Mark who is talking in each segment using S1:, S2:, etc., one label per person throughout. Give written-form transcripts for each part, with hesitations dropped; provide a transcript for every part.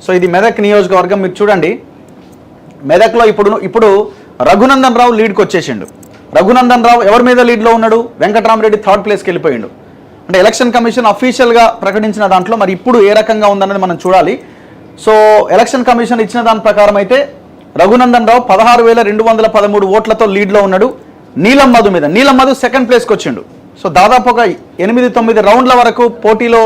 S1: So ఇది మెదక్ నియోజకవర్గం. మీరు చూడండి, మెదక్లో ఇప్పుడు రఘునందన్ రావు లీడ్కి వచ్చేసిండు. రఘునందన్ రావు ఎవరి మీద లీడ్లో ఉన్నాడు? వెంకటరామరెడ్డి థర్డ్ ప్లేస్కి వెళ్ళిపోయిండు. అంటే ఎలక్షన్ కమిషన్ అఫీషియల్గా ప్రకటించిన దాంట్లో మరి ఇప్పుడు ఏ రకంగా ఉందన్నది మనం చూడాలి. సో ఎలక్షన్ కమిషన్ ఇచ్చిన దాని ప్రకారం అయితే రఘునందన్ రావు 16,213 ఓట్లతో లీడ్లో ఉన్నాడు. నీలం మధు సెకండ్ ప్లేస్కి వచ్చిండు. సో దాదాపు ఒక 8-9 రౌండ్ల వరకు పోటీలో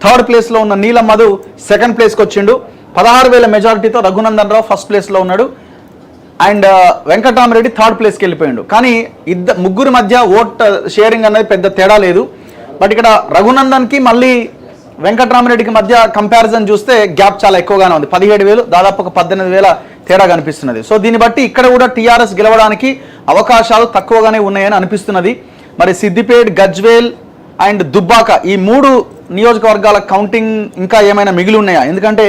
S1: థర్డ్ ప్లేస్లో ఉన్న నీలం మధు సెకండ్ ప్లేస్కి వచ్చిండు. 16,000 మెజారిటీతో రఘునందన్ రావు ఫస్ట్ ప్లేస్లో ఉన్నాడు. అండ్ వెంకటరామరెడ్డి థర్డ్ ప్లేస్కి వెళ్ళిపోయిండు. కానీ ముగ్గురు మధ్య ఓట్ షేరింగ్ అనేది పెద్ద తేడా లేదు. బట్ ఇక్కడ రఘునందన్కి మళ్ళీ వెంకటరామరెడ్డికి మధ్య కంపారిజన్ చూస్తే గ్యాప్ చాలా ఎక్కువగానే ఉంది. 17,000 దాదాపు ఒక 18,000 తేడా కనిపిస్తున్నది. సో దీన్ని బట్టి ఇక్కడ కూడా టీఆర్ఎస్ గెలవడానికి అవకాశాలు తక్కువగానే ఉన్నాయని అనిపిస్తున్నది. మరి సిద్దిపేట్, గజ్వేల్ అండ్ దుబ్బాక ఈ 3 నియోజకవర్గాల కౌంటింగ్ ఇంకా ఏమైనా మిగిలి ఉన్నాయా? ఎందుకంటే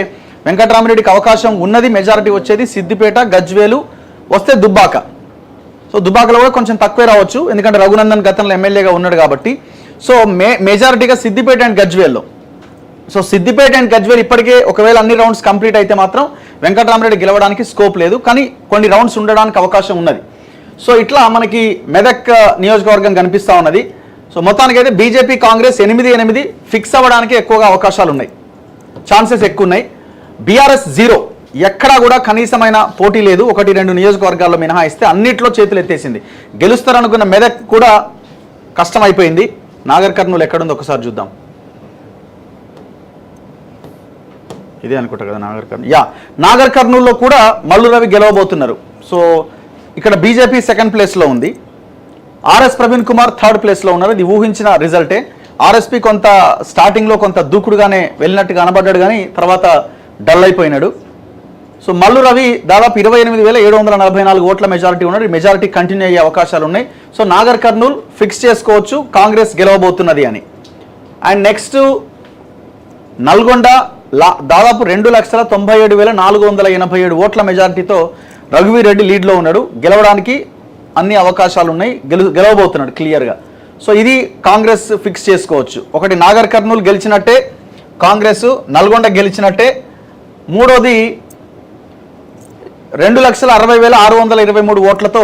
S1: వెంకటరామరెడ్డికి అవకాశం ఉన్నది, మెజారిటీ వచ్చేది సిద్దిపేట, గజ్వేలు, వస్తే దుబ్బాక. సో దుబ్బాకలో కూడా కొంచెం తక్కువే రావచ్చు, ఎందుకంటే రఘునందన్ గతంలో ఎమ్మెల్యేగా ఉన్నాడు కాబట్టి. సో మెజారిటీగా సిద్దిపేట అండ్ గజ్వేల్లో. సో సిద్దిపేట అండ్ గజ్వేల్ ఇప్పటికే ఒకవేళ అన్ని రౌండ్స్ కంప్లీట్ అయితే మాత్రం వెంకటరామరెడ్డి గెలవడానికి స్కోప్ లేదు, కానీ కొన్ని రౌండ్స్ ఉండడానికి అవకాశం ఉన్నది. సో ఇట్లా మనకి మెదక్ నియోజకవర్గం కనిపిస్తూ ఉన్నది. సో మొత్తానికి అయితే బీజేపీ, కాంగ్రెస్ 8-8 ఫిక్స్ అవ్వడానికి ఎక్కువగా అవకాశాలు ఉన్నాయి, ఛాన్సెస్ ఎక్కువ ఉన్నాయి. బీఆర్ఎస్ 0, ఎక్కడా కూడా కనీసమైన పోటీ లేదు. 1-2 నియోజకవర్గాల్లో మినహాయిస్తే అన్నిట్లో చేతులు ఎత్తేసింది. గెలుస్తారనుకున్న మెదక్ కూడా కష్టమైపోయింది. నాగర్ కర్నూలు ఎక్కడుంది ఒకసారి చూద్దాం. ఇదే అనుకుంటా కదా నాగర్ కర్నూలు. నాగర్ కర్నూలులో కూడా మల్లు రవి గెలవబోతున్నారు. సో ఇక్కడ బీజేపీ సెకండ్ ప్లేస్లో ఉంది, ఆర్ఎస్ ప్రవీణ్ కుమార్ థర్డ్ ప్లేస్లో ఉన్నారు. ఇది ఊహించిన రిజల్టే. ఆర్ఎస్పీ కొంత స్టార్టింగ్లో కొంత దూకుడుగానే వెళ్ళినట్టుగా కనబడ్డాడు, కానీ తర్వాత డల్ అయిపోయినాడు. సో మల్లు రవి దాదాపు 28,744 ఓట్ల మెజారిటీ ఉన్నాడు. ఈ మెజారిటీ కంటిన్యూ అయ్యే అవకాశాలు ఉన్నాయి. సో నాగర్ కర్నూలు ఫిక్స్ చేసుకోవచ్చు కాంగ్రెస్ గెలవబోతున్నది అని. అండ్ నెక్స్ట్ నల్గొండ దాదాపు 2,97,487 ఓట్ల మెజారిటీతో రఘువీరెడ్డి లీడ్లో ఉన్నాడు. గెలవడానికి అన్ని అవకాశాలు ఉన్నాయి, గెలవబోతున్నాడు క్లియర్గా. సో ఇది కాంగ్రెస్ ఫిక్స్ చేసుకోవచ్చు. ఒకటి నాగర్ కర్నూలు గెలిచినట్టే కాంగ్రెస్, నల్గొండ గెలిచినట్టే. మూడోది 2,60,623 ఓట్లతో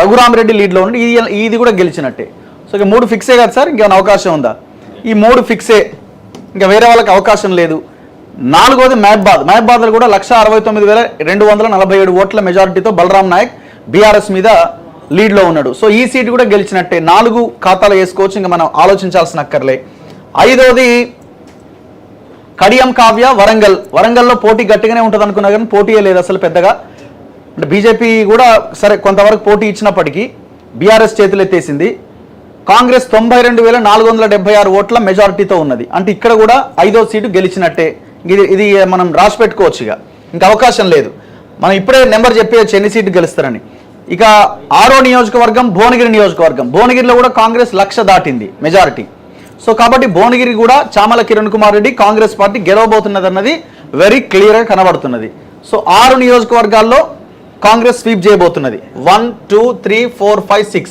S1: రఘురామరెడ్డి లీడ్లో ఉండి ఇది కూడా గెలిచినట్టే. సో ఇక 3 ఫిక్సే కదా సార్, ఇంకేమైనా అవకాశం ఉందా? ఈ 3 ఫిక్సే, ఇంకా వేరే వాళ్ళకి అవకాశం లేదు. నాలుగోది మహబాద్లో కూడా 1,69,247 ఓట్ల మెజారిటీతో బలరాం నాయక్ బీఆర్ఎస్ మీద లీడ్లో ఉన్నాడు. సో ఈ సీట్ కూడా గెలిచినట్టే. 4 ఖాతాలు వేసుకోవచ్చు, ఇంకా మనం ఆలోచించాల్సిన అక్కర్లే. ఐదోది కడియం కావ్య వరంగల్లో పోటీ గట్టిగానే ఉంటుంది అనుకున్నా, కానీ పోటీయే లేదు అసలు పెద్దగా. అంటే బీజేపీ కూడా సరే కొంతవరకు పోటీ ఇచ్చినప్పటికీ బీఆర్ఎస్ చేతులు ఎత్తేసింది. కాంగ్రెస్ 92,476 ఓట్ల మెజారిటీతో ఉన్నది. అంటే ఇక్కడ కూడా 5వ సీటు గెలిచినట్టే. ఇది మనం రాసి పెట్టుకోవచ్చు, ఇంకా అవకాశం లేదు. మనం ఇప్పుడే నెంబర్ చెప్పేయచ్చు ఎన్ని సీట్లు గెలుస్తారని. ఇక 6వ నియోజకవర్గం భువనగిరి నియోజకవర్గం. భువనగిరిలో కూడా కాంగ్రెస్ 1,00,000 దాటింది మెజారిటీ. సో కాబట్టి భువనగిరి కూడా చామల కిరణ్ కుమార్ రెడ్డి కాంగ్రెస్ పార్టీ గెలవబోతున్నది అన్నది వెరీ క్లియర్గా కనబడుతున్నది. సో 6 నియోజకవర్గాల్లో కాంగ్రెస్ స్వీప్ చేయబోతున్నది. 1, 2, 3, 4, 5, 6.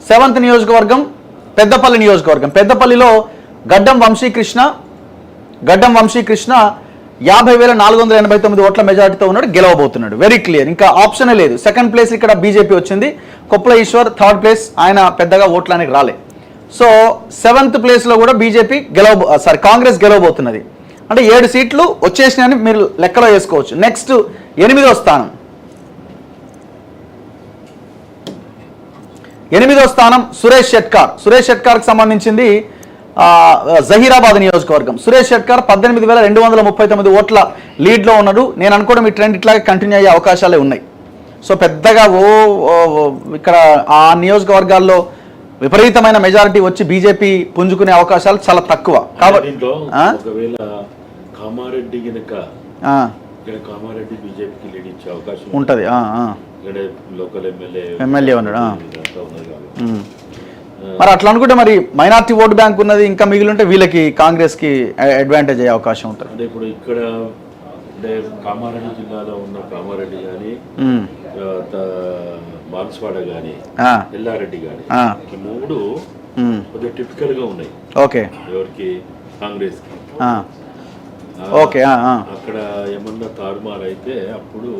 S1: సెవెంత్ నియోజకవర్గం పెద్దపల్లి నియోజకవర్గం. పెద్దపల్లిలో గడ్డం వంశీకృష్ణ 50,489 ఓట్ల మెజారిటీతో ఉన్నాడు, గెలవబోతున్నాడు. వెరీ క్లియర్, ఇంకా ఆప్షనే లేదు. సెకండ్ ప్లేస్ ఇక్కడ బీజేపీ వచ్చింది. కొప్పుల ఈశ్వర్ థర్డ్ ప్లేస్, ఆయన పెద్దగా ఓట్లనికి రాలే. సో 7th ప్లేస్లో కూడా బీజేపీ కాంగ్రెస్ గెలవబోతున్నది. అంటే 7 సీట్లు వచ్చేసినాయని మీరు లెక్కలో వేసుకోవచ్చు. నెక్స్ట్ 8వ స్థానం. 8వ స్థానం సురేష్ షెట్కార్కి సంబంధించింది జహీరాబాద్ నియోజకవర్గం. సురేష్ షెట్కార్ 18,239 ఓట్ల లీడ్లో ఉన్నాడు. నేను అనుకోవడం ఈ ట్రెండ్ ఇట్లాగే కంటిన్యూ అయ్యే అవకాశాలే ఉన్నాయి. సో పెద్దగా ఇక్కడ ఆ నియోజకవర్గాల్లో విపరీతమైన మెజారిటీ వచ్చి బీజేపీ పుంజుకునే అవకాశాలు చాలా తక్కువ. కాబట్టి ఉంటుంది. ఎమ్మెల్యే ఉన్నాడు. మరి అట్లా అనుకుంటే మరి మైనార్టీ ఓటు బ్యాంక్ ఉన్నది ఇంకా మిగిలి ఉంటే వీళ్ళకి కాంగ్రెస్కి అడ్వాంటేజ్ అయ్యే అవకాశం ఉంటుంది.
S2: అంటే ఇప్పుడు ఇక్కడ అంటే కామారెడ్డి జిల్లాలో ఉన్న కామారెడ్డి కానీ బాన్స్వాడ కానీ ఎల్లారెడ్డి కానీ ఈ 3 కొద్దిగా టిపికల్ గా ఉన్నాయి.
S1: ఓకే,
S2: ఎవరికి? కాంగ్రెస్ కి.
S1: ఓకే
S2: అక్కడ ఏమన్నా తారుమారు అయితే అప్పుడు